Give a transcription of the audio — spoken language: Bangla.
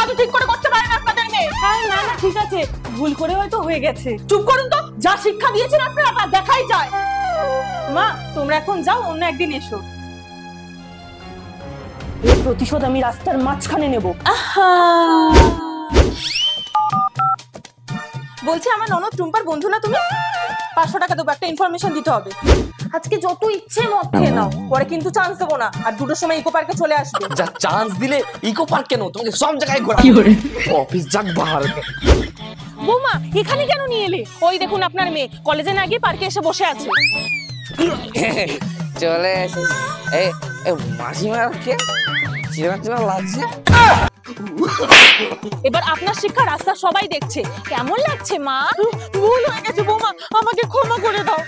কাজও ঠিক করে করতে পারে না আপনাদের মেয়ে। না না ঠিক আছে, ভুল করে হয়তো হয়ে গেছে। চুপ করুন তো, যা শিক্ষা দিয়েছেন আপনারা তা দেখাই যায়। মা তোমরা এখন যাও, অন্য একদিন এসো। এর প্রতিশোধ আমি রাস্তার মাঝখানে নেব। বলছি আমার ননদ টুম্পার বন্ধু না তুমি? 500 টাকা দেবো, একটা ইনফরমেশন দিতে হবে। আজকে যত ইচ্ছে মদ খেয়ে নাও, পরে কিন্তু চান্স দেবো না। আর 2টোর সময় ইকো পার্কে চলে আসবে। যা চান্স দিলে ইকো পার্ক কেন, তোমাকে সব জায়গায় ঘোরা। অফিস যাক বাহার। বৌমা এখানে কেন নিয়ে এলে? ওই দেখুন আপনার মেয়ে কলেজে না গিয়ে পার্কে এসে বসে আছে। চলে এসেছি। এই মাসিমাকে চেনা চেনা লাগছে। এবার আপনার শিক্ষা রাস্তা সবাই দেখছে। কেমন লাগছে মা? ভুল হয়ে গেছে বৌমা, আমাকে ক্ষমা করে দাও।